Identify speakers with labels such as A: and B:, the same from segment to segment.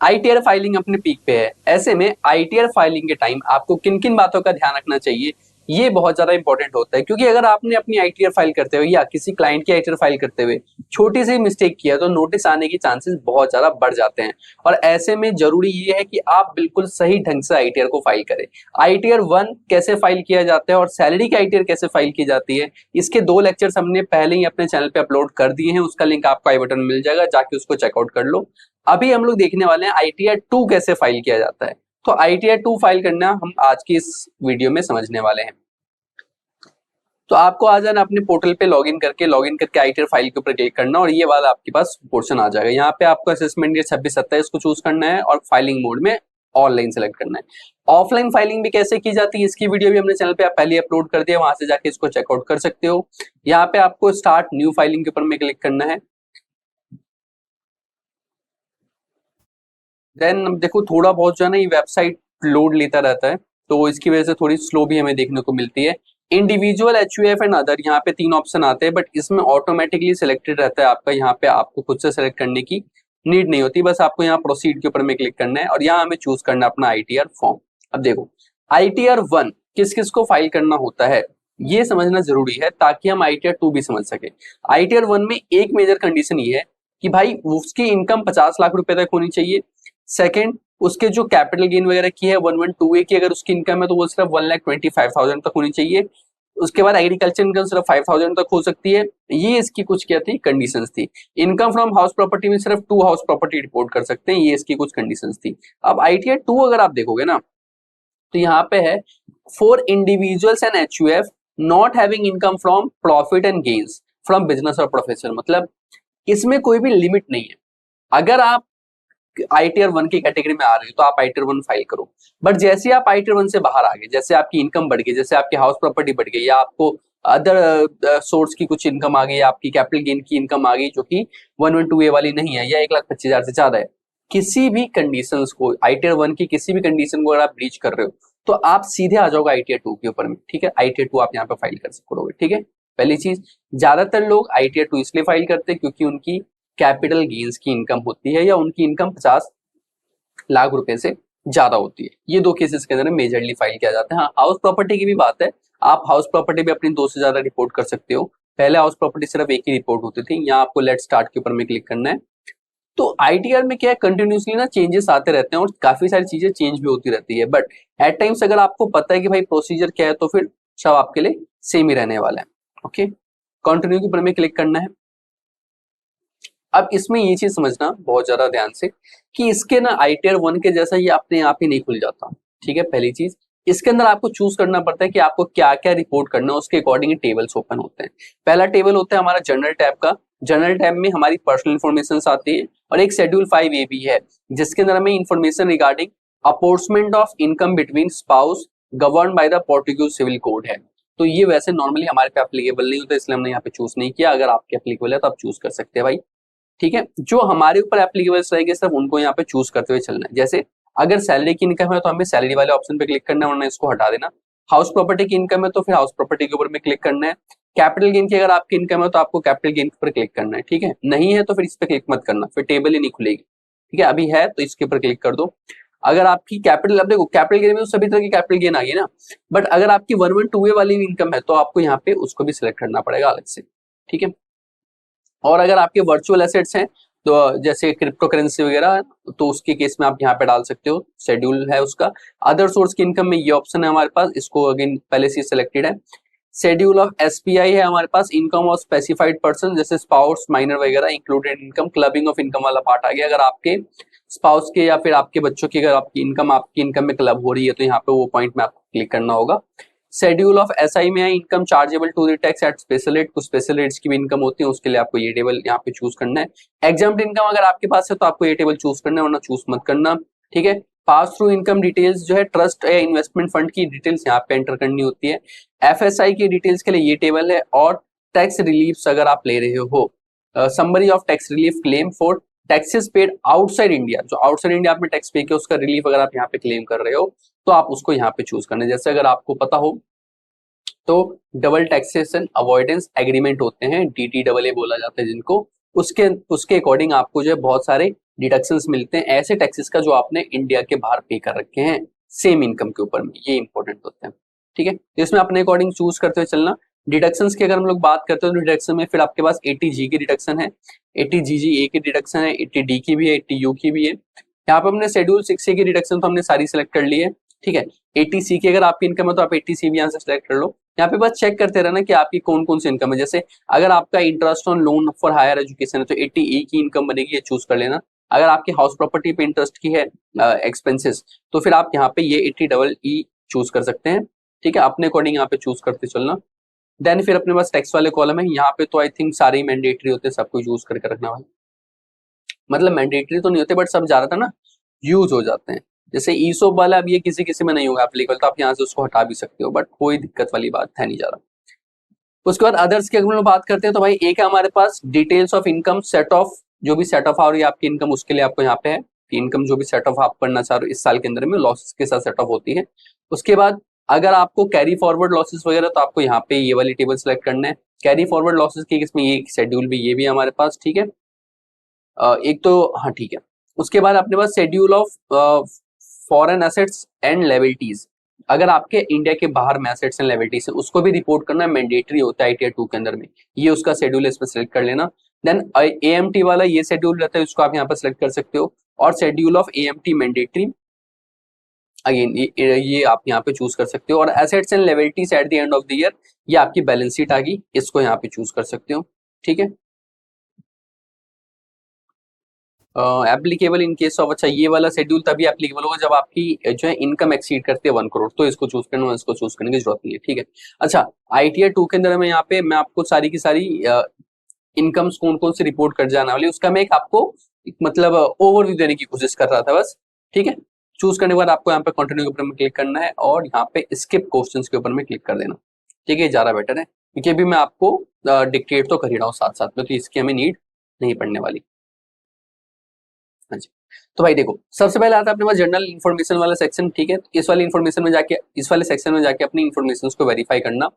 A: ITR filing अपने peak पे है। ऐसे में आईटीआर फाइलिंग के टाइम आपको किन किन बातों का ध्यान रखना चाहिए, ये बहुत ज्यादा इंपॉर्टेंट होता है। क्योंकि अगर आपने अपनी आईटीआर फाइल करते हुए या किसी क्लाइंट की आईटीआर फाइल करते हुए छोटी सी मिस्टेक किया तो नोटिस आने की चांसेस बहुत ज्यादा बढ़ जाते हैं। और ऐसे में जरूरी ये है कि आप बिल्कुल सही ढंग से आईटीआर को फाइल करें। आईटीआर 1 कैसे फाइल किया जाता है और सैलरी की आईटीआर कैसे फाइल की जाती है, इसके 2 लेक्चर्स हमने पहले ही अपने चैनल पे अपलोड कर दिए हैं। उसका लिंक आपको आई बटन में मिल जाएगा, जाके उसको चेकआउट कर लो। अभी हम लोग देखने वाले हैं आईटीआर 2 कैसे फाइल किया जाता है। तो आईटीआर 2 फाइल करना हम आज की इस वीडियो में समझने वाले हैं। तो आपको आ जाना अपने पोर्टल पे लॉगिन करके आईटीआर फाइल के ऊपर क्लिक करना और ये वाला आपके पास पोर्शन आ जाएगा। यहाँ पे आपको असेसमेंट ईयर 26-27 को चूज करना है और फाइलिंग मोड में ऑनलाइन सेलेक्ट करना है। ऑफलाइन फाइलिंग भी कैसे की जाती है इसकी वीडियो भी हमने चैनल पे पहले अपलोड कर दिया, वहां से जाके इसको चेकआउट कर सकते हो। यहाँ पे आपको स्टार्ट न्यू फाइलिंग के ऊपर में क्लिक करना है। देन देखो थोड़ा बहुत जो है ना ये वेबसाइट लोड लेता रहता है, तो इसकी वजह से थोड़ी स्लो भी हमें देखने को मिलती है। इंडिविजुअल एचयूएफ एंड अदर, यहाँ पे 3 ऑप्शन आते हैं, बट इसमें ऑटोमेटिकली सिलेक्टेड रहता है आपका। यहाँ पे आपको खुद से सेलेक्ट करने की नीड नहीं होती, बस आपको यहाँ प्रोसीड के ऊपर में क्लिक करना है और यहाँ हमें चूज करना है अपना आईटीआर फॉर्म। अब देखो आईटीआर 1 किस किस को फाइल करना होता है ये समझना जरूरी है, ताकि हम आईटीआर 2 भी समझ सके। आईटीआर 1 में एक मेजर कंडीशन ये है कि भाई उसकी इनकम 50 लाख रुपए तक होनी चाहिए। सेकंड, उसके जो कैपिटल गेन वगैरह की है 1128 की अगर उसकी इनकम है तो वो सिर्फ 1,25,000 तक होनी चाहिए। उसके बाद एग्रीकल्चर इनकम सिर्फ 5,000 तक हो सकती है। ये इसकी कुछ क्या थी, कंडीशंस थी। इनकम फ्रॉम हाउस प्रॉपर्टी में सिर्फ 2 हाउस प्रॉपर्टी रिपोर्ट कर सकते हैं, ये इसकी कुछ कंडीशंस थी। अब आईटीआर 2 अगर आप देखोगे ना तो यहाँ पे है for individuals and HUF not having income from profit and gains from business और प्रोफेशन। मतलब इसमें कोई भी लिमिट नहीं है। अगर आप आईटीआर 1 की कैटेगरी में आ रहे हो तो आप आईटीआर 1 फाइल करो, बट जैसे आप आईटीआर 1 से बाहर आ गए, जैसे आपकी इनकम बढ़ गई, जैसे आपकी हाउस प्रॉपर्टी बढ़ गई या आपको अदर सोर्स की कुछ इनकम आ गई, आपकी कैपिटल गेन की इनकम आ गई जो कि 112A वाली नहीं है या 1,25,000 से ज्यादा है, किसी भी कंडीशंस को आईटीआर 1 की किसी भी कंडीशन को अगर आप ब्रीच कर रहे हो तो आप सीधे आ जाओगे आईटीआर 2 के ऊपर में। ठीक है, आईटीआर 2 आप यहाँ पे फाइल कर सकोगे। ठीक है, पहली चीज, ज्यादातर लोग आईटीआर 2 इसलिए फाइल करते हैं क्योंकि उनकी कैपिटल गेन्स की इनकम होती है या उनकी इनकम 50 लाख रुपए से ज्यादा होती है। ये 2 केसेस के अंदर मेजरली फाइल किया जाता है। हाँ, हाउस प्रॉपर्टी की भी बात है, आप हाउस प्रॉपर्टी भी अपनी 2 से ज्यादा रिपोर्ट कर सकते हो। पहले हाउस प्रॉपर्टी सिर्फ एक ही रिपोर्ट होती थी, यहाँ आपको लेट स्टार्ट के ऊपर में क्लिक करना है। तो आईटीआर में क्या है, कंटिन्यूसली ना चेंजेस आते रहते हैं और काफी सारी चीजें चेंज भी होती रहती है, बट एट टाइम्स अगर आपको पता है कि भाई प्रोसीजर क्या है तो फिर सब आपके लिए सेम ही रहने वाला है। ओके, कंटिन्यू के ऊपर में क्लिक करना है। अब इसमें ये चीज समझना बहुत ज्यादा ध्यान से कि इसके ना आईटीआर 1 के जैसा ये अपने आप ही नहीं खुल जाता। ठीक है, पहली चीज, इसके अंदर आपको चूज करना पड़ता है कि आपको क्या क्या रिपोर्ट करना है, उसके अकॉर्डिंग टेबल्स ओपन होते हैं। पहला टेबल होता है हमारा जनरल टैब का। जनरल टैब में हमारी पर्सनल इन्फॉर्मेशन आती है और एक शेड्यूल 5A भी है जिसके अंदर हमें information regarding apportionment of income between spouse govern by the Portuguese civil code है। तो ये वैसे नॉर्मली हमारे पे एप्लीकेबल नहीं होता, इसलिए हमने यहाँ पे चूज नहीं किया। अगर आपके एप्लीकेबल है तो आप चूज कर सकते हैं भाई। ठीक है, जो हमारे ऊपर एप्लीकेबल रहेंगे सिर्फ उनको यहाँ पे चूज करते हुए चलना है। जैसे अगर सैलरी की इनकम है तो हमें सैलरी वाले ऑप्शन पे क्लिक करना है, वरना इसको हटा देना। हाउस प्रॉपर्टी की इनकम है तो फिर हाउस प्रॉपर्टी के ऊपर में क्लिक करना है। कैपिटल गेन की अगर आपकी इनकम है तो आपको कैपिटल गेन पर क्लिक करना है। ठीक है, नहीं है तो फिर इस पर क्लिक मत करना, फिर टेबल ही नहीं खुलेगी। ठीक है, अभी है तो इसके ऊपर क्लिक कर दो। अगर आपकी कैपिटल, अब देखो कैपिटल गेन में तो सभी तरह की कैपिटल गेन आ गई ना, बट अगर आपकी 112A वाली इनकम है तो आपको यहाँ पे उसको भी सिलेक्ट करना पड़ेगा अलग से। ठीक है, और अगर आपके वर्चुअल एसेट्स हैं तो जैसे क्रिप्टो करेंसी वगैरह, तो उसके केस में आप यहाँ पे डाल सकते हो, शेड्यूल है उसका। अदर सोर्स की इनकम में ये ऑप्शन है हमारे पास, इसको अगेन पहले से सिलेक्टेड है। शेड्यूल ऑफ एसपीआई है हमारे पास, इनकम ऑफ स्पेसिफाइड पर्सन जैसे स्पाउस माइनर वगैरह included income. Clubbing of income वाला पार्ट आ गया, अगर आपके स्पाउस के या फिर आपके बच्चों की अगर आपकी इनकम में क्लब हो रही है तो यहाँ पे वो पॉइंट में आपको क्लिक करना होगा। शेड्यूल ऑफ एसआई में है income chargeable to the tax at special rate, कुछ स्पेशल रेट्स की भी इनकम होती है, उसके लिए आपको ये टेबल यहाँ पे चूज करना है। एग्जाम्प्ट इनकम अगर आपके पास है तो आपको ये टेबल चूज करना है, वरना चूज मत करना। ठीक है, पास थ्रू इनकम डिटेल्स जो है ट्रस्ट या इन्वेस्टमेंट फंड की डिटेल्स यहाँ पे एंटर करनी होती है। एफएसआई की डिटेल्स के लिए ये टेबल है, और टैक्स रिलीफ अगर आप ले रहे हो, summary of tax relief claim for taxes paid outside India, जो आउटसाइड इंडिया आपने टैक्स पे किया उसका रिलीफ अगर आप यहाँ पे क्लेम कर रहे हो तो आप उसको यहाँ पे चूज करना है। जैसे अगर आपको पता हो तो डबल टैक्सेशन अवॉइडेंस एग्रीमेंट होते हैं, DTAA बोला जाता है जिनको, उसके उसके अकॉर्डिंग आपको जो है बहुत सारे डिडक्शंस मिलते हैं ऐसे टैक्सेस का जो आपने इंडिया के बाहर पे कर रखे हैं सेम इनकम के ऊपर में, ये इंपॉर्टेंट होते हैं। ठीक है, तो इसमें अपने अकॉर्डिंग चूज करते हुए चलना। डिडक्शंस की अगर हम लोग बात करते हैं तो डिडक्शन में फिर आपके पास 80G की डिडक्शन है, 80GGA की डिडक्शन है, 80D की भी है, 80U की भी है। यहाँ पे हमने शेड्यूल 6A की डिडक्शन तो हमने सारी सेलेक्ट कर ली है। ठीक है, 80C की अगर आपकी इनकम है तो आप 80C भी यहाँ से सेलेक्ट कर लो। यहाँ पे बस चेक करते रहना कि आपकी कौन कौन सी इनकम है। जैसे अगर आपका interest on loan for higher education है तो 80A की इनकम बनेगी, ये चूज कर लेना। अगर आपकी हाउस प्रॉपर्टी पे इंटरेस्ट की है एक्सपेंसेस तो फिर आप यहाँ पे ये 80EE चूज कर सकते हैं। ठीक है, अपने अकॉर्डिंग यहाँ पे चूज करते चलना। देन फिर अपने पास टैक्स वाले कॉलम है, यहाँ पे तो आई थिंक सारे ही मैंडेटरी होते हैं, सबको यूज करके रखना भाई। मतलब मैंडेटरी तो नहीं होते बट सब ज्यादातर ना यूज हो जाते हैं। जैसे ईसोप वाला अब ये किसी किसी में नहीं होगा एप्लीकेबल, तो आप यहाँ से उसको हटा भी सकते हो, बट कोई दिक्कत वाली बात है नहीं ज्यादा। उसके बाद अदर्स की अगर हम लोग बात करते हैं तो भाई एक है हमारे पास details of income set off, जो भी सेट ऑफ आ रही है आपकी इनकम उसके लिए आपको यहाँ पे है कि इनकम जो भी सेट ऑफ आप करना चाह रहे हो इस साल के अंदर में लॉसेस के साथ सेट ऑफ होती है। उसके बाद अगर आपको कैरी फॉरवर्ड लॉसेस वगैरह तो आपको यहाँ पे ये वाली टेबल सेलेक्ट करना है। कैरी फॉरवर्ड लॉसेस की इसमें ये शेड्यूल भी ये भी हमारे पास। ठीक है, एक तो हाँ ठीक है। उसके बाद अपने पास schedule of foreign assets and liabilities, अगर आपके इंडिया के बाहर में एसेट्स एंड लायबिलिटीज है उसको भी रिपोर्ट करना मैंडेटरी होता है ITR 2 के अंदर में, ये उसका शेड्यूल है, इसमें सेलेक्ट कर लेना। देन AMT वाला ये शेड्यूल रहता है, उसको आप यहाँ पर सेलेक्ट कर सकते हो। और schedule of AMT mandatory again ये आप यहाँ पे चूज कर सकते हो। और assets and liabilities at the end of the year, ये आपकी बैलेंस शीट आ गई, इसको यहाँ पे चूज कर सकते हो। ठीक है, एप्लीकेबल इन केस ऑफ, अच्छा ये वाला शेड्यूल तभी एप्लीकेबल होगा जब आपकी जो है इनकम एक्सीड करती है 1 करोड़, तो इसको चूज करना, इसको चूज करने की जरूरत नहीं है। ठीक है, अच्छा ITR 2 के अंदर में यहाँ पे मैं आपको सारी की सारी इनकम्स कौन कौन से रिपोर्ट कर जाने वाली उसका मैं एक आपको मतलब ओवरव्यू देने की कोशिश कर रहा था बस। ठीक है, चूज करने के बाद आपको यहाँ पे कंटिन्यू के ऊपर में क्लिक करना है और यहाँ पे स्किप क्वेश्चंस के ऊपर में क्लिक कर देना। ठीक है, ज्यादा बेटर है क्योंकि अभी मैं आपको डिक्टेट तो कर ही रहा हूँ साथ साथ में, तो इसकी हमें नीड नहीं पड़ने वाली। हाँ जी, तो भाई देखो सबसे पहले आता है अपने पास जनरल इन्फॉर्मेशन वाला सेक्शन। ठीक है, इस वाले इन्फॉर्मेशन में जाके, इस वाले सेक्शन में जाके अपनी इन्फॉर्मेशन को वेरीफाई करना।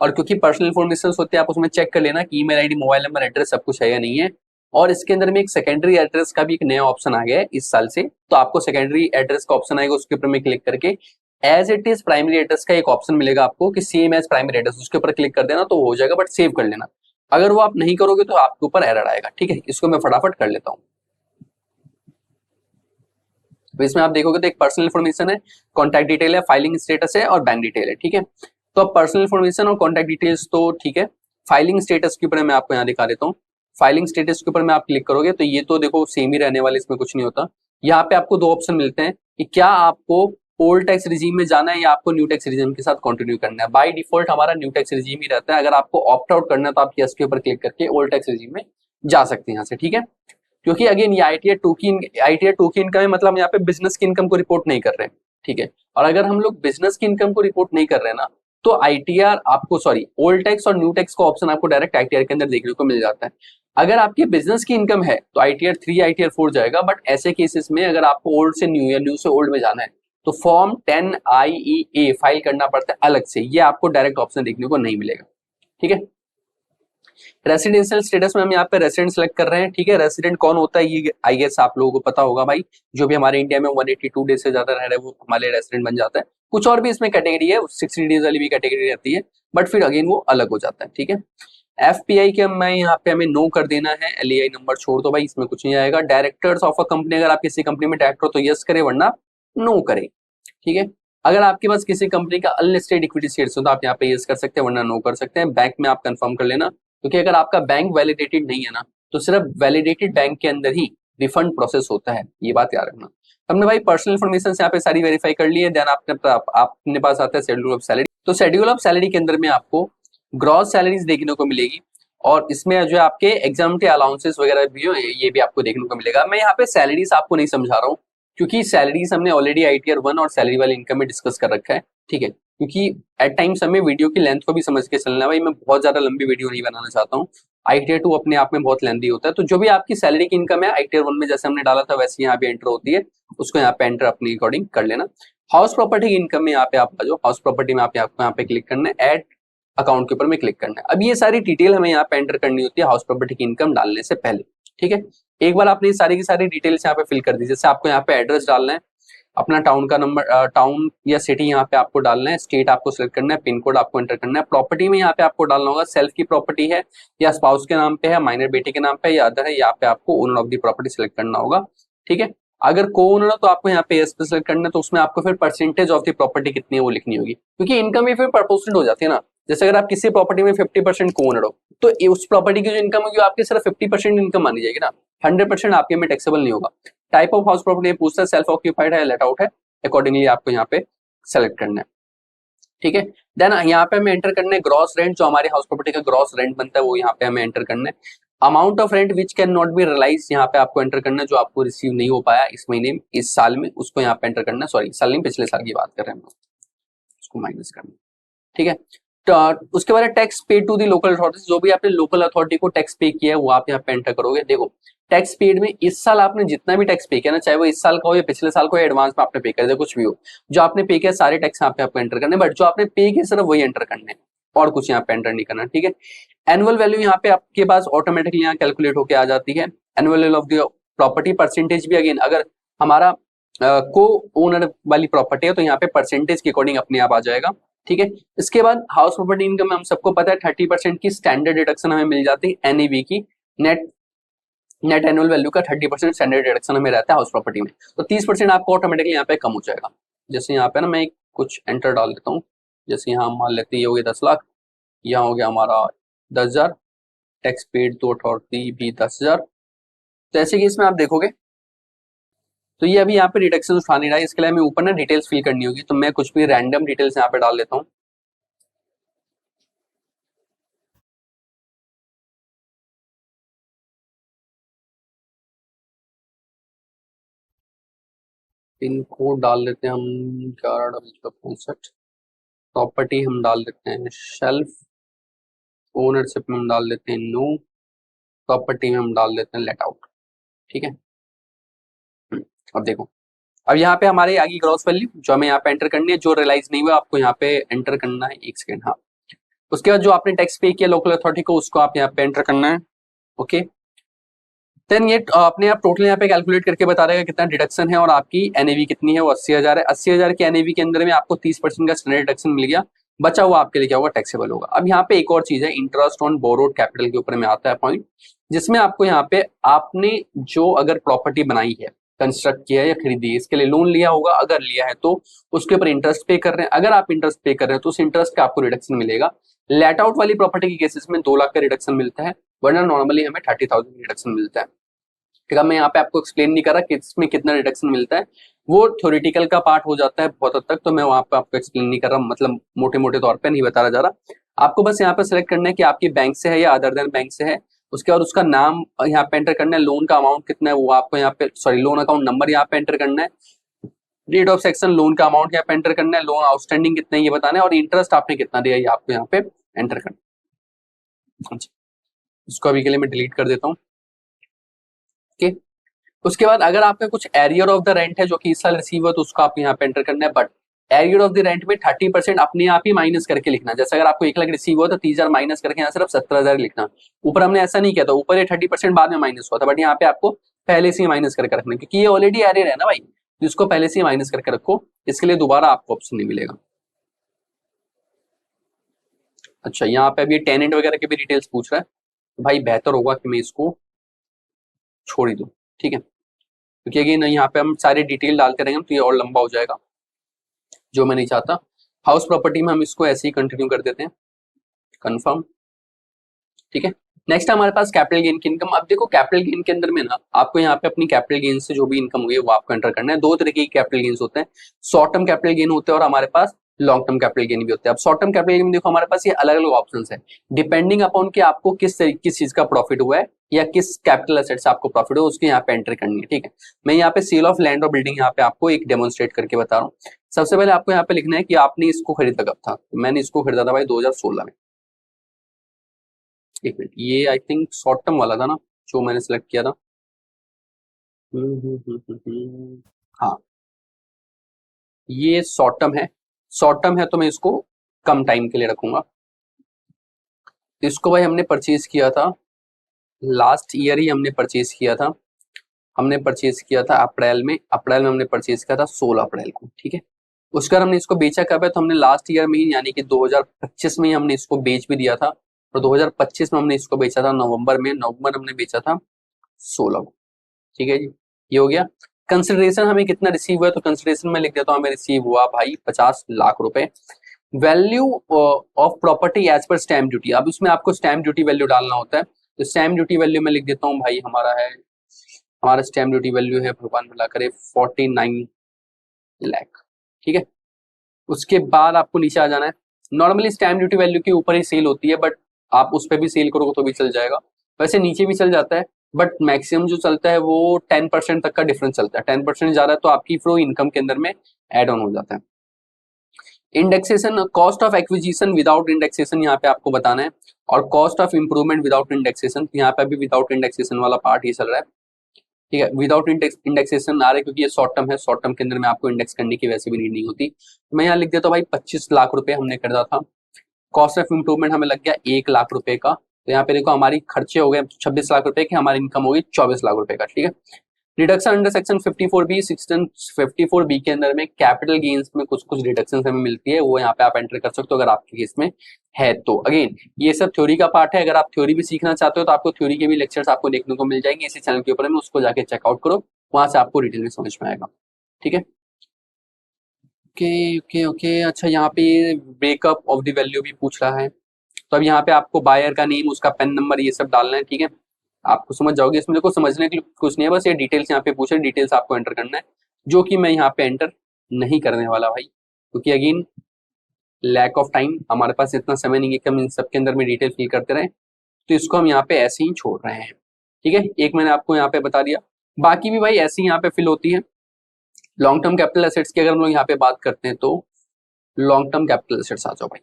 A: और क्योंकि पर्सनल इन्फॉर्मेशन होते हैं आप उसमें चेक कर लेना कि email ID, mobile number, address सब कुछ है या नहीं है। और इसके अंदर में एक सेकेंडरी एड्रेस का भी एक नया ऑप्शन आ गया है इस साल से, तो आपको सेकेंडरी एड्रेस का ऑप्शन आएगा, उसके ऊपर में क्लिक करके as it is primary address का एक ऑप्शन मिलेगा आपको कि सेम एज प्राइमरी एड्रेस, उसके ऊपर क्लिक कर देना तो हो जाएगा, बट सेव कर लेना। अगर वो आप नहीं करोगे तो आपके ऊपर एरर आएगा। ठीक है, इसको मैं फटाफट कर लेता हूँ। तो इसमें आप देखोगे तो एक पर्सनल इन्फॉर्मेशन है, कॉन्टैक्ट डिटेल है, फाइलिंग स्टेटस है और बैंक डिटेल है। ठीक है, तो अब पर्सनल इन्फॉर्मेशन और कॉन्टैक्ट डिटेल्स तो ठीक है। फाइलिंग स्टेटस के ऊपर मैं आपको यहाँ दिखा देता हूँ। फाइलिंग स्टेटस के ऊपर में आप क्लिक करोगे तो ये तो देखो सेम ही रहने वाले, इसमें कुछ नहीं होता। यहाँ पे आपको दो ऑप्शन मिलते हैं कि क्या आपको ओल्ड टैक्स रिजीम में जाना है या आपको न्यू टैक्स रिजीम के साथ कंटिन्यू करना है। बाय डिफॉल्ट हमारा न्यू टैक्स रिजीम ही रहता है, अगर आपको ऑप्ट आउट करना है तो आप यस के ऊपर क्लिक करके ओल्ड टैक्स रिजीम में जा सकते हैं यहाँ से। ठीक है, क्योंकि अगेन ये ITR 2 की इनकम है, मतलब हम यहाँ पे बिजनेस की इनकम को रिपोर्ट नहीं कर रहे हैं। ठीक है, और अगर हम लोग बिजनेस की इनकम को रिपोर्ट नहीं कर रहे हैं ना तो ITR आपको सॉरी ओल्ड टैक्स और न्यू टैक्स का ऑप्शन आपको डायरेक्ट ITR के अंदर देखने को मिल जाता है। अगर आपकी बिजनेस की इनकम है तो ITR 3 ITR 4 जाएगा, बट ऐसे केसेस में अगर आपको ओल्ड से न्यू या न्यू से ओल्ड में जाना है तो फॉर्म 10IEA फाइल करना पड़ता है अलग से, ये आपको डायरेक्ट ऑप्शन देखने को नहीं मिलेगा। ठीक है, रेसिडेंशियल स्टेटस में हम यहाँ पे रेसिडेंट सेलेक्ट कर रहे हैं। ठीक है, रेसिडेंट कौन होता है ये आई गेस आप लोगों को पता होगा भाई, जो भी हमारे इंडिया में 182 डेज से ज्यादा रह रहा है वो हमारे रेसिडेंट बन जाता है। कुछ और भी इसमें कैटेगरी है, 60 डेज वाली भी कैटेगरी रहती है, बट फिर अगेन वो अलग हो जाता है। ठीक है, FPI के मैं यहाँ पे हमें नो कर देना है, LAI नंबर छोड़ दो भाई, इसमें कुछ नहीं आएगा। डायरेक्टर्स ऑफ अ कंपनी, अगर आप किसी कंपनी में डायरेक्टर हो तो यस करे वरना नो करे। ठीक है, अगर आपके पास किसी कंपनी का अनलिस्टेड इक्विटी शेयर्स हो तो आप यहाँ पे यस कर सकते हैं वरना नो कर सकते हैं। बैंक में आप कंफर्म कर लेना, क्योंकि अगर आपका बैंक वैलिडेटेड नहीं है ना तो सिर्फ वैलिडेटेड बैंक के अंदर ही रिफंड प्रोसेस होता है, ये बात याद रखना। हमने भाई पर्सनल इन्फॉर्मेशन यहाँ पे सारी वेरीफाई कर ली है। देन आपने पास आता है शेड्यूल ऑफ सैलरी। तो शेड्यूल ऑफ सैलरी के अंदर में आपको ग्रॉस सैलरीज देखने को मिलेगी और इसमें जो है आपके एग्जाम के अलाउंसेस वगैरह भी हो ये भी आपको देखने को मिलेगा। मैं यहाँ पे सैलरीज आपको नहीं समझा रहा हूँ क्योंकि सैलरीज हमने ऑलरेडी ITR 1 और सैलरी वाली इनकम में डिस्कस कर रखा है। ठीक है, क्योंकि एट टाइम्स हमें वीडियो की लेंथ को भी समझ के चलना है भाई, मैं बहुत ज्यादा लंबी वीडियो नहीं बनाना चाहता हूँ। ITR 2 अपने आप में बहुत लेंथी होता है, तो जो भी आपकी सैलरी की इनकम है ITR 1 में जैसे हमने डाला था वैसे यहाँ पे एंटर होती है, उसको यहाँ पे एंटर अपने अकॉर्डिंग कर लेना। हाउस प्रॉपर्टी की इनकम में यहाँ पे आप आ जाओ, हाउस प्रॉपर्टी में आप यहाँ पे क्लिक करना है, एड अकाउंट के ऊपर में क्लिक करना है। अब ये सारी डिटेल हमें यहाँ पे एंटर करनी होती है हाउस प्रॉपर्टी की इनकम डालने से पहले, ठीक है। एक बार आपने ये सारी की सारी डिटेल्स यहाँ पे फिल कर दी, जैसे आपको यहाँ पे एड्रेस डालना है, अपना टाउन का नंबर, टाउन या सिटी यहाँ पे आपको डालना है, स्टेट आपको सिलेक्ट करना है, पिन कोड आपको एंटर करना है, प्रॉपर्टी में यहाँ पे आपको डालना होगा सेल्फ की प्रॉपर्टी है या स्पाउस के नाम पे है, माइनर बेटे के नाम पे या अदर है, यहाँ पे आपको owner of the property select करना होगा, ठीक है। अगर को ओनर हो तो आपको यहाँ पे एस पे सिलेक्ट करना है, तो उसमें आपको फिर परसेंटेज ऑफ द प्रॉपर्टी कितनी है वो लिखनी होगी, क्योंकि इनकम भी फिर प्रोपोर्शनल हो जाती है ना। जैसे अगर आप किसी प्रॉपर्टी में 50% को ओनर हो तो उस प्रॉपर्टी की जो इनकम होगी आपकी सिर्फ 50% इनकम मानी जाएगी ना, 100% आपके में टैक्सेबल नहीं होगा। टाइप ऑफ हाउस प्रॉपर्टी पूछता है, सेल्फ ऑक्यूपाइड है, लेट आउट है, अकॉर्डिंगली आपको यहाँ पे सेलेक्ट करना है, ठीक है। देन यहाँ पे हमें एंटर करना है ग्रॉस रेंट, जो हमारे हाउस प्रॉपर्टी का ग्रॉस रेंट बनता है वो यहाँ पे हमें एंटर करना है। Amount of rent which can not be realise यहाँ पे आपको एंटर करना है, जो आपको रिसीव नहीं हो पाया इस महीने में, इस साल में, उसको यहाँ पे एंटर करना है। सॉरी, साल नहीं, पिछले साल की बात कर रहे हैं हम लोग, उसको माइनस करना है, ठीक है। तो उसके बाद टैक्स पे टू दी लोकल अथॉरिटी, जो भी आपने लोकल अथॉरिटी को टैक्स पे किया है वो आप यहाँ पे एंटर करोगे। देखो टैक्स पेड में इस साल आपने जितना भी टैक्स पे किया ना, चाहे वो इस साल का हो या पिछले साल का हो, एडवांस में आपने पे कर दिया, कुछ भी हो, जो आपने पे किया सारे टैक्स यहाँ पे आपको एंटर करने, बट जो आपने पे किया सिर्फ वही एंटर करने, और कुछ यहाँ पे एंटर नहीं करना, ठीक है। एनुअल वैल्यू यहाँ पे आपके पास ऑटोमेटिकली यहाँ कैलकुलेट होकर आ जाती है। Annual value of the property percentage भी अगेन, अगर हमारा को ओनर वाली प्रॉपर्टी है तो यहाँ पे परसेंटेज के अकॉर्डिंग अपने आप आ जाएगा, ठीक है। इसके बाद हाउस प्रॉपर्टी इनकम में हम सबको पता है 30% की स्टैंडर्ड डिडक्शन हमें मिल जाती है, एनईवी की, नेट नेट एनुअल वैल्यू का 30% स्टैंडर्ड डिडक्शन हमें रहता है हाउस प्रॉपर्टी में, तो 30% आपको ऑटोमेटिकली यहाँ पे कम हो जाएगा। जैसे यहाँ पे ना मैं कुछ एंटर डाल देता हूँ, जैसे यहाँ मान लेते हैं ये हो गया 10 लाख, यहाँ हो गया हमारा 10,000, टैक्स पेड टू अथॉरिटी भी 10,000। तो ऐसे केस में आप देखोगे तो ये अभी यहाँ पे डिडक्शन उठा नहीं रहा है, इसके लिए हमें ऊपर ना डिटेल्स फिल करनी होगी, तो मैं कुछ भी रैंडम डिटेल्स यहाँ पे डाल देता हूँ। पिन कोड डाल देते हैं हम 11,65। प्रॉपर्टी हम डाल देते हैं शेल्फ, ओनरशिप में हम डाल देते हैं नो, प्रॉपर्टी में हम डाल देते हैं लेट आउट, ठीक है। अब देखो, अब यहाँ पे हमारे आगे ग्रॉस वैल्यू जो हमें यहाँ पे एंटर करनी है, जो रियलाइज नहीं हुआ आपको यहाँ पे एंटर करना है, एक सेकेंड, हाँ। उसके बाद जो आपने टैक्स पे किया लोकल अथॉरिटी को, उसको आप यहाँ पे एंटर करना है, ओके। देन ये अपने आप टोटल यहाँ पे कैलकुलेट करके बता देगा कितना डिडक्शन है, और आपकी एनएवी कितनी है, वो 80,000 है। 80,000 की एनएवी के अंदर में आपको 30% का स्टैंडर्ड डिडक्शन मिल गया, बचा हुआ आपके लिए क्या होगा, टैक्सेबल होगा। अब यहाँ पे एक और चीज है, इंटरेस्ट ऑन बोरोड कैपिटल के ऊपर में आता है पॉइंट, जिसमें आपको यहाँ पे आपने जो अगर प्रॉपर्टी बनाई है, कंस्ट्रक्ट किया है या खरीदी है, इसके लिए लोन लिया होगा, अगर लिया है तो उसके ऊपर इंटरेस्ट पे कर रहे हैं, अगर आप इंटरेस्ट पे कर रहे हैं तो उस इंटरेस्ट का आपको रिडक्शन मिलेगा। लेट आउट वाली प्रॉपर्टी के केसेस में 2 लाख का रिडक्शन मिलता है, वरना नॉर्मली हमें 30,000 रिडक्शन मिलता है, ठीक है। मैं यहाँ पे आपको एक्सप्लेन नहीं कर रहा कि इसमें कितना रिडक्शन मिलता है, वो थ्योरेटिकल का पार्ट हो जाता है बहुत हद तक, तो मैं वहां पे आपको एक्सप्लेन नहीं कर रहा, मतलब मोटे मोटे तौर पे नहीं बता जा रहा। आपको बस यहाँ पे सिलेक्ट करना है कि आपकी बैंक से है या अदर देन बैंक से है, उसके बाद उसका नाम यहाँ पे एंटर करना है, लोन का अमाउंट कितना है वो आपको यहाँ पे, सॉरी, लोन अकाउंट नंबर यहाँ पे एंटर करना है, डेट ऑफ सेक्शन, लोन का अमाउंट यहाँ पे एंटर करना है, लोन आउटस्टैंडिंग कितना है ये बताना है, और इंटरेस्ट आपने कितना दिया ये आपको यहाँ पे एंटर करना है। अच्छा, इसको अभी के लिए मैं डिलीट कर देता हूँ, ओके। उसके बाद अगर आपका कुछ एरियर ऑफ द रेंट है जो कि इस साल रिसीव हुआ, तो उसको आप यहाँ पे एंटर करना है, but arrear of the rent में 30% अपने आप ही माइनस करके लिखना। जैसे अगर आपको 1 लाख रिसीव हुआ तो 30,000 माइनस करके यहाँ सिर्फ 17,000 लिखना। ऊपर हमने ऐसा नहीं किया था, ऊपर ये 30% बाद में माइनस हुआ था, बट यहाँ पे आपको पहले से ही माइनस करके रखना, क्योंकि ये ऑलरेडी एरियर है ना भाई, जिसको पहले से ही माइनस करके रखो, इसके लिए दोबारा आपको ऑप्शन नहीं मिलेगा। अच्छा, यहाँ पे अभी टेनेंट वगैरह के भी डिटेल्स पूछ रहा है, तो भाई बेहतर होगा कि मैं इसको छोड़ ही दूं, ठीक है, क्योंकि अगेन यहाँ पे हम सारे डिटेल डालते रहेंगे तो ये और लंबा हो जाएगा, जो मैं नहीं चाहता। हाउस प्रॉपर्टी में हम इसको ऐसे ही कंटिन्यू कर देते हैं, कंफर्म, ठीक है। नेक्स्ट हमारे पास कैपिटल गेन की इनकम। अब देखो कैपिटल गेन के अंदर में ना आपको यहाँ पे अपनी कैपिटल गेन से जो भी इनकम हुई है वो आपको एंटर करना है। 2 तरीके के कैपिटल गेन्स होते हैं, शॉर्ट टर्म कैपिटल गेन होते हैं और हमारे पास लॉन्ग टर्म कैपिटल गेन भी होते हैं। अब शॉर्ट टर्म कैपिटल गेन में देखो हमारे पास ये अलग अलग ऑप्शन है, डिपेंडिंग अपॉन कि आपको किस चीज का प्रॉफिट हुआ है या किस कैपिटल एसेट से आपको प्रॉफिट हुआ, उसके यहाँ पे एंटर करनी है, ठीक है। मैं यहाँ पे सेल ऑफ लैंड और बिल्डिंग यहाँ पे आपको एक डेमोन्स्ट्रेट करके बता रहा हूँ। सबसे पहले आपको यहाँ पे लिखना है कि आपने इसको खरीदा कब था, तो मैंने इसको खरीदा था भाई 2016 में। एक मिनट, ये आई थिंक शॉर्ट टर्म वाला था ना जो मैंने सिलेक्ट किया था। हाँ, ये शॉर्ट टर्म है, शॉर्ट टर्म है तो मैं इसको कम टाइम के लिए रखूंगा, तो इसको भाई हमने परचेज किया था लास्ट ईयर ही, हमने परचेज किया था। हमने परचेज किया था अप्रैल में हमने परचेज किया था 16 अप्रैल को, ठीक है। उसके बाद हमने इसको बेचा कब है, तो हमने लास्ट ईयर में ही यानी कि 2025 में ही हमने इसको बेच भी दिया था, और 2025 में हमने इसको बेचा था नवंबर हमने बेचा था 16 को, ठीक है जी। ये हो गया। कंसिडरेशन हमें कितना रिसीव हुआ, तो कंसिडरेशन में लिख देता हूँ, हमें रिसीव हुआ भाई 50 लाख रुपए। Value of property as per stamp duty, अब इसमें आपको स्टैम्प ड्यूटी वैल्यू डालना होता है, तो स्टैम्प ड्यूटी वैल्यू में लिख देता हूँ भाई, हमारा स्टैम्प ड्यूटी वैल्यू है, भगवान भला करे, 49 लाख, ठीक है। उसके बाद आपको नीचे आ जाना है। नॉर्मली स्टैम्प ड्यूटी वैल्यू के ऊपर ही सेल होती है, बट आप उस पर भी सेल करोगे तो भी चल जाएगा, वैसे नीचे भी चल जाता है, बट मैक्सिमम जो चलता है वो 10% तक का डिफरेंस चलता है। 10% ज्यादा है तो आपकी फ्लो इनकम के अंदर में एड ऑन हो जाता है। Indexation, cost of acquisition without indexation यहाँ पे आपको बताना है, और cost of improvement without indexation, यहाँ पे भी विदाउट इंडेक्सेशन वाला पार्ट ही चल रहा है, ठीक है। विदाउट इंडेक्सेशन आ रहा है क्योंकि ये शॉर्ट टर्म है, शॉर्ट टर्म के अंदर में आपको इंडेक्स करने की वैसे भी नीड नहीं होती। तो मैं यहाँ लिख देता हूँ भाई 25 लाख रुपए हमने कर दिया था। कॉस्ट ऑफ इंप्रूवमेंट हमें लग गया 1 लाख रुपए का, तो यहाँ पे देखो हमारी खर्चे हो गए 26 लाख रुपए के, हमारी इनकम होगी 24 लाख रुपए का, ठीक है। Deduction under section 54B, section 54B के अंदर में कैपिटल गेन्स में कुछ कुछ डिडक्शन हमें मिलती है, वो यहाँ पे आप एंटर कर सकते हो अगर आपके केस में है तो। अगेन ये सब थ्योरी का पार्ट है, अगर आप थ्योरी भी सीखना चाहते हो तो आपको थ्योरी के भी लेक्चर्स आपको देखने को मिल जाएंगे इसी चैनल के ऊपर में, उसको जाके चेकआउट करो, वहां से आपको डिटेल में समझ में आएगा, ठीक है। ओके ओके ओके, अच्छा यहाँ पे ब्रेकअप ऑफ द वैल्यू भी पूछ रहा है, तो अब यहाँ पे आपको बायर का नेम, उसका पेन नंबर, ये सब डालना है, ठीक है। आपको समझ जाओगे, इसमें देखो समझने के लिए कुछ नहीं है, बस ये डिटेल्स यहाँ पे पूछे, डिटेल्स आपको एंटर करना है, जो कि मैं यहाँ पे एंटर नहीं करने वाला भाई, क्योंकि अगेन लैक ऑफ टाइम, हमारे पास इतना समय नहीं है कि हम इन सब के अंदर में डिटेल फिल करते रहे, तो इसको हम यहाँ पे ऐसे ही छोड़ रहे हैं, ठीक है। एक मैंने आपको यहाँ पे बता दिया, बाकी भी भाई ऐसे ही यहाँ पे फिल होती है। लॉन्ग टर्म कैपिटल एसेट्स की अगर हम लोग यहाँ पे बात करते हैं तो लॉन्ग टर्म कैपिटल एसेट्स आ जाओ भाई।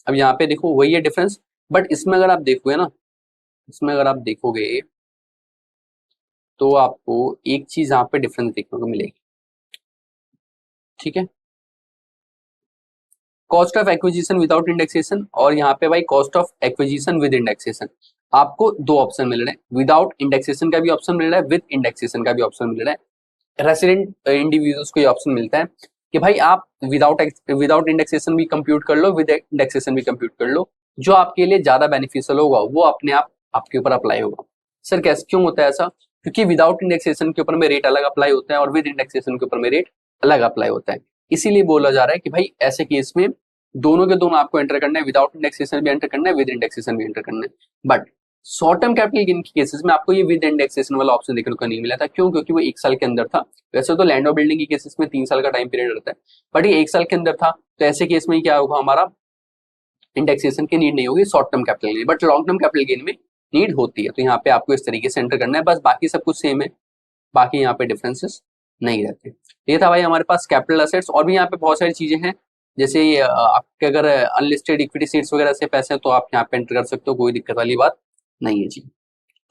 A: अब यहाँ पे देखो वही है डिफरेंस, बट इसमें अगर आप देखोगे ना, इसमें अगर आप देखोगे तो आपको एक चीज यहाँ पे डिफरेंस देखने को मिलेगी, ठीक है। Cost of acquisition without indexation, और यहाँ पे भाई cost of acquisition with indexation, आपको दो ऑप्शन मिल रहे हैं, विदाउट इंडेक्सेशन का भी ऑप्शन मिल रहा है, विद इंडेक्सेशन का भी ऑप्शन मिल रहा है। रेसिडेंट इंडिविजुअल्स को ये ऑप्शन मिलता है कि भाई आप विदाउट इंडेक्सेशन भी कंप्यूट कर लो, विद इंडेक्सेशन भी कंप्यूट कर लो, जो आपके लिए ज्यादा बेनिफिशियल होगा वो अपने आप आपके ऊपर अप्लाई होगा। सर कैसे, क्यों होता है ऐसा? क्योंकि विदाउट इंडेक्सेशन के ऊपर में रेट अलग अप्लाई होता है और विद इंडेक्सेशन के ऊपर में रेट अलग अप्लाई होता है, इसीलिए बोला जा रहा है कि भाई ऐसे केस में दोनों के दोनों आपको एंटर करना है, विदाउट इंडेक्सेशन भी एंटर करना है, विद इंडेक्सेशन भी एंटर करना है। But short term capital gain के केसेस में आपको ये विद इंडेक्सेशन वाला ऑप्शन देखने को नहीं मिला था, क्यों? क्योंकि वो 1 साल के अंदर था। वैसे तो लैंड और बिल्डिंग के केसेस में 3 साल का टाइम पीरियड रहता है, बट ये 1 साल के अंदर था, तो ऐसे केस में क्या होगा, हमारा इंडेक्सेशन की नीड नहीं होगी short term capital gain, but long term capital gain में नीड होती है। तो यहाँ पे आपको इस तरीके से एंटर करना है, बस बाकी सब कुछ सेम है, बाकी यहाँ पे डिफरेंसेस नहीं रहते। ये था भाई हमारे पास कैपिटल असेट्स, और भी यहाँ पे बहुत सारी चीजें हैं, जैसे आपके अगर अनलिस्टेड इक्विटी सीट्स वगैरह से पैसे हैं तो आप यहाँ पे एंटर कर सकते हो, कोई दिक्कत वाली बात नहीं है जी,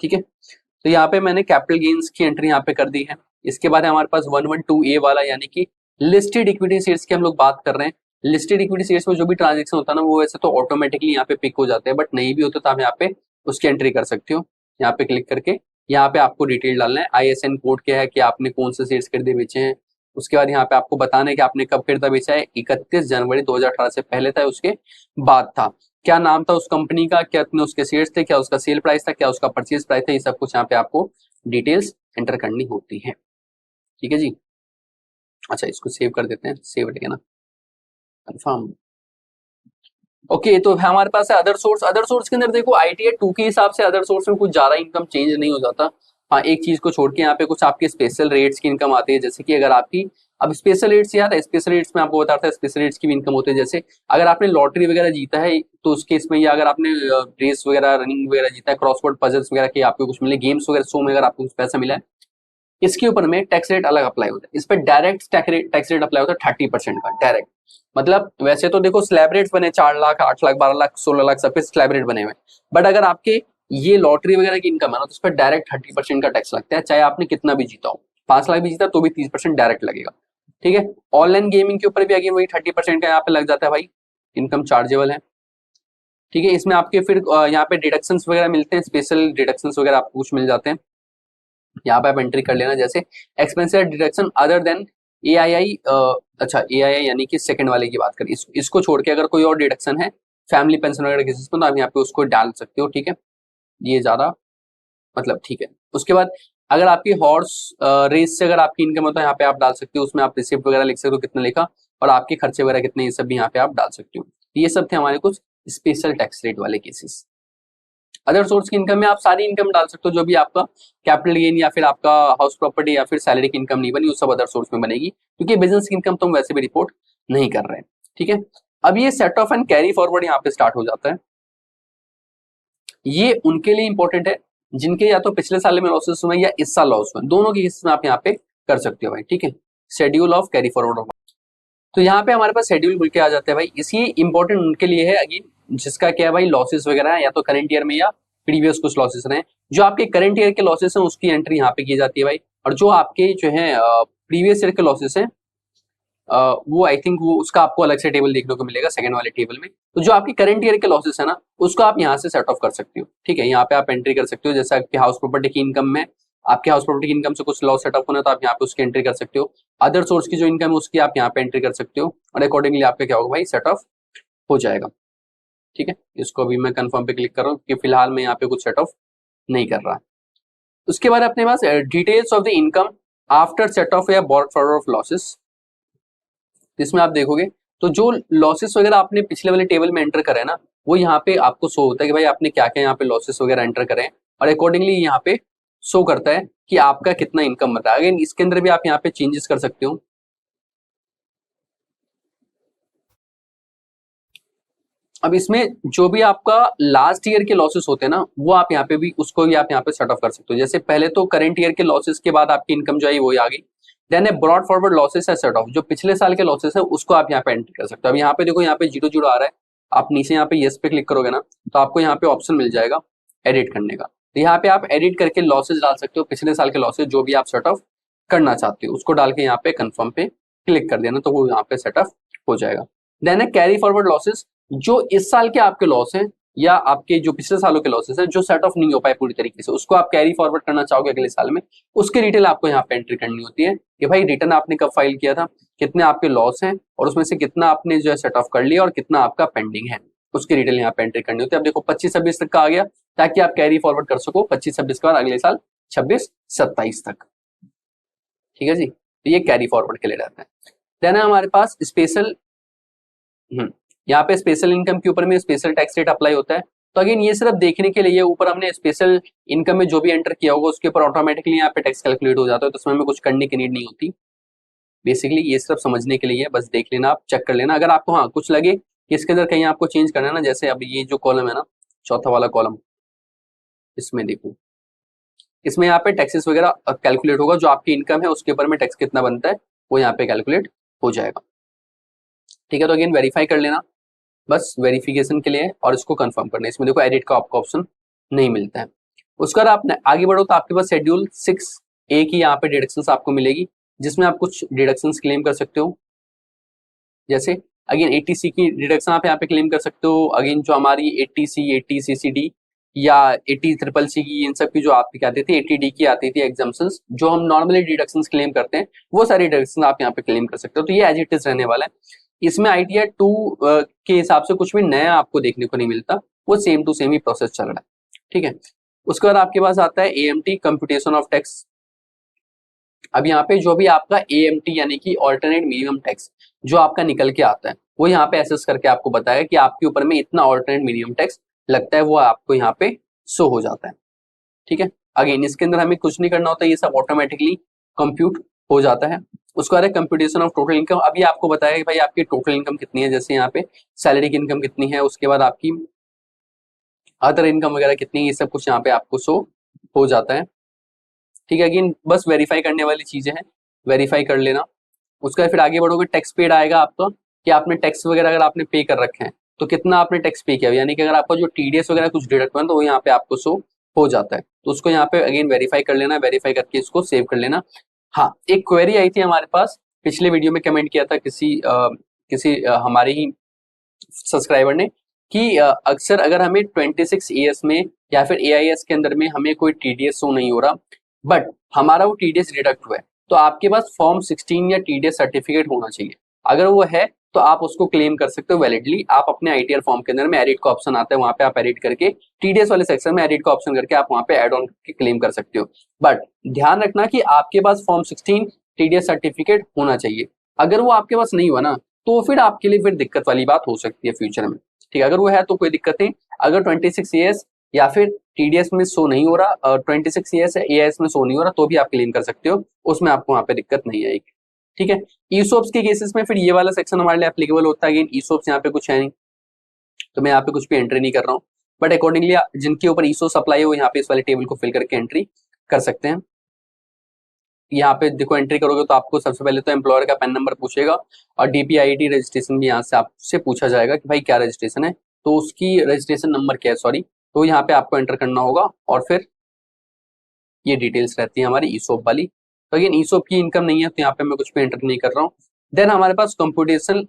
A: ठीक है। तो यहाँ पे मैंने कैपिटल गेन्स की एंट्री यहाँ पे कर दी है। इसके बाद हमारे पास 112A वाला, यानी कि लिस्टेड इक्विटी शेयर्स की हम लोग बात कर रहे हैं। लिस्टेड इक्विटी शेयर्स में जो भी ट्रांजेक्शन होता है ना, वो वैसे तो ऑटोमेटिकली यहाँ पे पिक हो जाते हैं, बट नहीं भी होते तो आप यहाँ पे उसकी एंट्री कर सकते हो, यहाँ पे क्लिक करके। यहाँ पे आपको डिटेल डालना है, ISN कोड क्या है, कि आपने कौन से शेयर्स खरीदे बेचे हैं। उसके बाद यहाँ पे आपको बताना है कि आपने कब खरीदा बेचा है, 31 जनवरी 2018 से पहले था, उसके बाद था, क्या नाम था उस कंपनी का, क्या कितने उसके शेयर्स थे, क्या उसका सेल प्राइस था, क्या उसका परचेज प्राइस था, ये सब कुछ यहाँ पे आपको डिटेल्स एंटर करनी होती है, ठीक है जी। अच्छा इसको सेव कर देते हैं, सेव है ना, कंफर्म। ओके तो हमारे पास है अदर सोर्स। अदर सोर्स के अंदर देखो ITR 2 के हिसाब से अदर सोर्स में कुछ ज्यादा इनकम चेंज नहीं हो जाता। हाँ एक चीज को छोड़ के यहाँ पे कुछ आपके स्पेशल रेट्स की इनकम आती है, जैसे कि अगर आपकी, अब स्पेशल रेट्स याद है, स्पेशल रेट्स में आपको बताता है, स्पेशल रेट्स की भी इनकम होती है। जैसे अगर आपने लॉटरी वगैरह जीता है तो उस केस में, या अगर आपने रेस वगैरह रनिंग वगैरह जीता है, क्रॉसवर्ड पजल्स वगैरह के आपको कुछ मिले, गेम्स वगैरह शो में अगर आपको कुछ पैसा मिला है, इसके ऊपर में टैक्स रेट अलग अप्लाई होता है। इस पर डायरेक्ट टैक्स रेट अप्लाई होता है 30% का डायरेक्ट। मतलब वैसे तो देखो स्लैब रेट्स बने 4 लाख, 8 लाख, 12 लाख, 16 लाख, सब पे स्लैब रेट बने हुए, बट अगर आपके ये लॉटरी वगैरह की इनकम है ना, तो उस पर डायरेक्ट 30% का टैक्स लगता है, चाहे आपने कितना भी जीता हो, 5 लाख भी जीता तो भी 30% डायरेक्ट लगेगा, ठीक है। ऑनलाइन गेमिंग के ऊपर भी अगेन वही 30% का यहाँ पे लग जाता है भाई, इनकम चार्जेबल है, ठीक है। इसमें आपके फिर यहाँ पे डिडक्शंस वगैरह मिलते हैं, स्पेशल डिडक्शंस वगैरह आपको कुछ मिल जाते हैं, यहाँ पे आप एंट्री कर लेना। जैसे एक्सपेंसिव डिडक्शन अदर देन एआईआई, अच्छा एआईआई यानी कि सेकंड वाले की बात करें, इसको छोड़ के अगर कोई और डिडक्शन है फैमिली पेंशन वगैरह किसी में, तो आप यहाँ पे उसको डाल सकते हो। ठीक है, ये ज्यादा मतलब ठीक है। उसके बाद अगर आपकी हॉर्स रेस से अगर आपकी इनकम होता है, यहाँ पे आप डाल सकते हो, उसमें आप रिसिप्ट वगैरह लिख सकते हो कितना लिखा, और आपके खर्चे वगैरह कितने, ये सब भी यहाँ पे आप डाल सकते हो। ये सब थे हमारे कुछ स्पेशल टैक्स रेट वाले केसेस। अदर सोर्स की इनकम में आप सारी इनकम डाल सकते हो, जो भी आपका कैपिटल गेन या फिर आपका हाउस प्रॉपर्टी या फिर सैलरी की इनकम नहीं बनी, वो सब अदर सोर्स में बनेगी, क्योंकि बिजनेस की इनकम तो हम वैसे भी रिपोर्ट नहीं कर रहे हैं। ठीक है, अब ये set of and carry forward यहाँ पे स्टार्ट हो जाता है। ये उनके लिए इंपॉर्टेंट है जिनके या तो पिछले साल में लॉसेस हुए या इस साल लॉस हुए, दोनों के केस में आप यहाँ पे कर सकते हो भाई। ठीक है, शेड्यूल ऑफ कैरी फॉरवर्ड। तो यहाँ पे हमारे पास शेड्यूल खुल के आ जाते हैं भाई। इसी इंपॉर्टेंट उनके लिए है अगेन, जिसका क्या है भाई, लॉसेस वगैरह है या तो करंट ईयर में या प्रीवियस कुछ लॉसेस रहे। जो आपके करंट ईयर के लॉसेस हैं उसकी एंट्री यहाँ पे की जाती है भाई, और जो आपके जो है प्रीवियस ईयर के लॉसेस हैं वो आई थिंक वो उसका आपको अलग से टेबल देखने को मिलेगा सेकंड वाले टेबल में। तो जो आपकी करंट ईयर के लॉसेस है ना, उसको आप यहाँ से सेट ऑफ कर सकते हो। ठीक है, यहाँ पे आप एंट्री कर सकते हो, जैसे आपके हाउस प्रॉपर्टी की इनकम में, आपके हाउस प्रॉपर्टी की इनकम से कुछ लॉस सेट ऑफ होना, तो आप यहाँ पे उसकी एंट्री कर सकते हो। अदर सोर्स की जो इनकम है उसकी आप यहाँ पे एंट्री कर सकते हो, और अकॉर्डिंगली आपका क्या होगा भाई, सेट ऑफ हो जाएगा। ठीक है, इसको अभी मैं कंफर्म पे क्लिक कर रहा हूँ कि फिलहाल मैं यहाँ पे कुछ सेट ऑफ नहीं कर रहा। उसके बाद अपने पास details of the income after set off या बॉर्ड फॉरवर्ड ऑफ लॉसेस। इसमें आप देखोगे तो जो लॉसेस वगैरह आपने पिछले वाले टेबल में एंटर करे ना, वो यहाँ पे आपको शो होता है कि भाई आपने क्या क्या यहाँ पे लॉसेस वगैरह एंटर करे हैं, और अकॉर्डिंगली यहाँ पे शो करता है कि आपका कितना इनकम बता है। अगेन इसके अंदर भी आप यहाँ पे चेंजेस कर सकते हो। अब इसमें जो भी आपका लास्ट ईयर के लॉसेस होते हैं ना, वो आप यहाँ पे भी उसको भी आप यहाँ पे सेट ऑफ कर सकते हो। जैसे पहले तो करंट ईयर के लॉसेस के बाद आपकी इनकम जो है वो आ गई, then a brought forward losses है सेट ऑफ, जो पिछले साल के लॉसेस है उसको आप यहाँ पे एंट्री कर सकते हो। अब यहाँ पे देखो, यहाँ पे 0 0 आ रहा है, आप नीचे यहाँ पे येस पे क्लिक करोगे ना, तो आपको यहाँ पे ऑप्शन मिल जाएगा एडिट करने का। तो यहाँ पे आप एडिट करके लॉसेस डाल सकते हो, पिछले साल के लॉसेस जो भी आप सेट ऑफ करना चाहते हो उसको डाल के यहाँ पे कन्फर्म पे क्लिक कर देना, तो वो यहाँ पे सेट ऑफ हो जाएगा। देन है कैरी फॉरवर्ड लॉसेस, जो इस साल के आपके लॉस हैं या आपके जो पिछले सालों के लॉसेस हैं जो सेट ऑफ नहीं हो पाए पूरी तरीके से, उसको आप कैरी फॉरवर्ड करना चाहोगे अगले साल में, उसकी डिटेल आपको यहाँ पे एंट्री करनी होती है कि भाई रिटर्न आपने कब फाइल किया था, कितने आपके लॉस हैं, और उसमें से कितना आपने जो है सेट ऑफ कर लिया और कितना आपका पेंडिंग है, उसकी डिटेल यहाँ पे एंट्री करनी होती है। अब देखो 25-26 तक का आ गया, ताकि आप कैरी फॉरवर्ड कर सको 25-26 के बाद अगले साल 26-27 तक। ठीक है जी, तो ये कैरी फॉरवर्ड के लिए रहता है। देन है हमारे पास स्पेशल, यहाँ पे स्पेशल इनकम के ऊपर में स्पेशल टैक्स रेट अप्लाई होता है। तो अगेन ये सिर्फ देखने के लिए, ऊपर हमने स्पेशल इनकम में जो भी एंटर किया होगा उसके ऊपर ऑटोमेटिकली यहाँ पे टैक्स कैलकुलेट हो जाता है, तो उसमें हमें कुछ करने की नीड नहीं होती। बेसिकली ये सिर्फ समझने के लिए, बस देख लेना, आप चेक कर लेना। अगर आपको हाँ कुछ लगे कि इसके अंदर कहीं आपको चेंज करना है ना, जैसे अब ये जो कॉलम है ना, चौथा वाला कॉलम, इसमें देखो, इसमें यहाँ पे टैक्सेस वगैरह कैलकुलेट होगा, जो आपकी इनकम है उसके ऊपर में टैक्स कितना बनता है वो यहाँ पे कैलकुलेट हो जाएगा। ठीक है, तो अगेन वेरीफाई कर लेना, बस वेरिफिकेशन के लिए, और इसको कंफर्म करना है। इसमें देखो एडिट का आपको ऑप्शन नहीं मिलता है। उसके बाद आप आगे बढ़ो तो आपके पास शेड्यूल 6A की यहाँ पे डिडक्शंस आपको मिलेगी, जिसमें आप कुछ डिडक्शंस क्लेम कर सकते हो। जैसे अगेन 80C की डिडक्शन आप यहाँ पे क्लेम कर सकते हो। अगेन जो हमारी 80C 80CCD या 80CCC की, इन सब की जो आपकी क्या आती थी 80D की आती थी एग्जाम्पशंस, जो हम नॉर्मली डिडक्शंस क्लेम करते हैं, वो सारी डिडक्शन आप यहाँ पे क्लेम कर सकते हो। तो ये एज इट इज रहने वाला है। इसमें ITR 2 के हिसाब से कुछ भी नया आपको देखने को नहीं मिलता, वो सेम टू सेम ही प्रोसेस चल रहा है। ठीक है, उसके बाद आपके पास आता है AMT कंप्यूटेशन ऑफ टैक्स। अब यहाँ पे जो भी आपका AMT यानी कि ऑल्टरनेट मिनिमम टैक्स जो आपका निकल के आता है, वो यहाँ पे एसेस करके आपको बताएगा कि आपके ऊपर में इतना ऑल्टरनेट मिनिमम टैक्स लगता है, वो आपको यहाँ पे शो हो जाता है। ठीक है, अगेन इसके अंदर हमें कुछ नहीं करना होता, ये सब ऑटोमेटिकली कंप्यूट हो जाता है। उसके बाद कंप्यूटेशन ऑफ टोटल इनकम, अभी आपको बताया कि भाई आपकी टोटल इनकम कितनी है, जैसे यहाँ पे सैलरी की इनकम कितनी है, उसके बाद आपकी अदर इनकम वगैरह कितनी है, ये सब कुछ यहाँ पे आपको शो हो जाता है। ठीक है, अगेन बस वेरीफाई करने वाली चीजें हैं, वेरीफाई कर लेना। उसका फिर आगे बढ़ोगे, टैक्स पेड आएगा आपका कि आपने टैक्स वगैरह अगर आपने पे कर रखे हैं तो कितना आपने टैक्स पे किया, यानी कि अगर आपका जो TDS वगैरह कुछ डिडक्ट हुआ तो वो यहाँ पे आपको शो हो जाता है। तो उसको यहाँ पे अगेन वेरीफाई कर लेना, वेरीफाई करके इसको सेव कर लेना। हाँ, एक क्वेरी आई थी हमारे पास, पिछले वीडियो में कमेंट किया था किसी हमारे ही सब्सक्राइबर ने, कि अक्सर अगर हमें 26 ईयर्स में या फिर एआईएस के अंदर में हमें कोई टीडीएस शो नहीं हो रहा, बट हमारा वो टीडीएस डिडक्ट हुआ है, तो आपके पास फॉर्म 16 या टीडीएस सर्टिफिकेट होना चाहिए। अगर वो है तो आप उसको क्लेम कर सकते हो वैलिडली। आप अपने आईटीआर फॉर्म के अंदर में एडिट का ऑप्शन आता है, वहां पे आप एडिट करके टीडीएस वाले सेक्शन में एडिट का ऑप्शन करके आप वहां पे एड ऑन करके क्लेम कर सकते हो। बट ध्यान रखना कि आपके पास फॉर्म 16 टीडीएस सर्टिफिकेट होना चाहिए। अगर वो आपके पास नहीं हुआ ना, तो फिर आपके लिए फिर दिक्कत वाली बात हो सकती है फ्यूचर में। ठीक है, अगर वो है तो कोई दिक्कत नहीं। अगर 26 ईयर्स या फिर टीडीएस में शो नहीं हो रहा, 26 ईयर्स एएएस में शो नहीं हो रहा, तो भी आप क्लेम कर सकते हो, उसमें आपको वहां पे दिक्कत नहीं आएगी। ठीक है, ईसोप्स के केसेस में फिर ये वाला सेक्शन हमारे लिए एप्लीकेबल होता है। ईसोप्स यहाँ पे कुछ है नहीं, तो मैं यहाँ पे कुछ भी एंट्री नहीं कर रहा हूँ, बट अकॉर्डिंगली जिनके ऊपर ईसो सप्लाई हो, यहाँ पे इस वाले टेबल को फिल करके एंट्री कर सकते हैं। यहाँ पे देखो एंट्री करोगे तो आपको सबसे पहले तो एम्प्लॉयर का पैन नंबर पूछेगा, और डीपीआईडी रजिस्ट्रेशन भी यहाँ से आपसे पूछा जाएगा कि भाई क्या रजिस्ट्रेशन है, तो उसकी रजिस्ट्रेशन नंबर क्या है, सॉरी, तो यहाँ पे आपको एंटर करना होगा। और फिर ये डिटेल्स रहती है हमारी ईसोप वाली। तो अगेन ईसोप की इनकम नहीं है, तो यहाँ पे मैं कुछ भी एंटर नहीं कर रहा हूँ। देन हमारे पास computation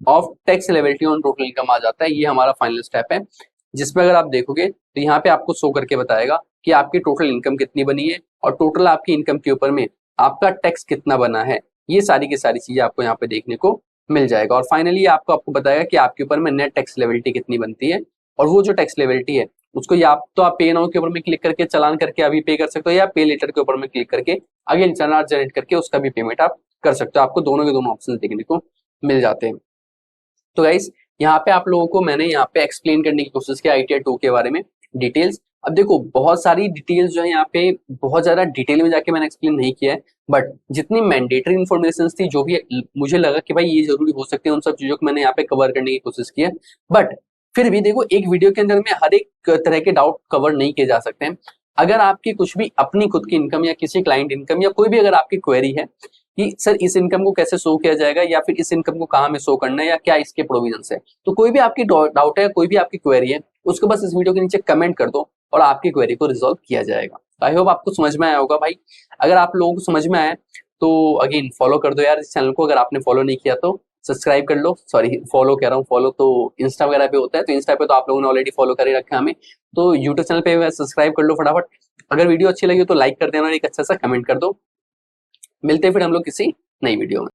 A: of tax liability on total income आ जाता है। ये हमारा फाइनल स्टेप है, जिसमें अगर आप देखोगे तो यहाँ पे आपको शो करके बताएगा कि आपकी टोटल इनकम कितनी बनी है, और टोटल आपकी इनकम के ऊपर में आपका टैक्स कितना बना है। ये सारी की सारी चीजें आपको यहाँ पे देखने को मिल जाएगा। और फाइनली आपको बताएगा कि आपके ऊपर में नेट टैक्स लेबिलिटी कितनी बनती है, और वो जो टैक्स लेबिलिटी है उसको या आप पे नाउ के ऊपर में क्लिक करके चालान करके अभी पे कर सकते हो, या पे लेटर के ऊपर में क्लिक करके अगेन चालान जनरेट करके उसका भी पेमेंट आप कर सकते हो। आपको दोनों के दोनों ऑप्शन देखने को मिल जाते हैं। तो गाइस यहाँ पे आप लोगों को मैंने यहाँ पे एक्सप्लेन करने की कोशिश की आईटीआर 2 के बारे में डिटेल्स। अब देखो बहुत सारी डिटेल्स जो है यहाँ पे बहुत ज्यादा डिटेल में जाके मैंने एक्सप्लेन नहीं किया है, बट जितनी मैंडेटरी इन्फॉर्मेशन थी, जो भी मुझे लगा कि भाई ये जरूरी हो सकती है, उन सब चीजों को मैंने यहाँ पे कवर करने की कोशिश की है। बट फिर भी देखो एक वीडियो के अंदर में हर एक तरह के डाउट कवर नहीं किए जा सकते हैं। अगर आपकी कुछ भी अपनी खुद की इनकम या किसी क्लाइंट इनकम या कोई भी अगर आपकी क्वेरी है कि सर इस इनकम को कैसे शो किया जाएगा, या फिर इस इनकम को कहाँ में शो करना है, या क्या इसके प्रोविजंस है, तो कोई भी आपकी डाउट है, कोई भी आपकी क्वेरी है, उसको बस इस वीडियो के नीचे कमेंट कर दो और आपकी क्वेरी को रिजॉल्व किया जाएगा। आई होप आपको समझ में आया होगा भाई। अगर आप लोगों को समझ में आया तो अगेन फॉलो कर दो यार इस चैनल को। अगर आपने फॉलो नहीं किया तो सब्सक्राइब कर लो, सॉरी फॉलो कह रहा हूँ, फॉलो तो इंस्टा वगैरह पे होता है, तो इंस्टा पे तो आप लोगों ने ऑलरेडी फॉलो कर ही रखा है हमें, तो यूट्यूब चैनल पे सब्सक्राइब कर लो फटाफट। अगर वीडियो अच्छी लगी हो तो लाइक कर देना और एक अच्छा सा कमेंट कर दो। मिलते हैं फिर हम लोग किसी नई वीडियो में।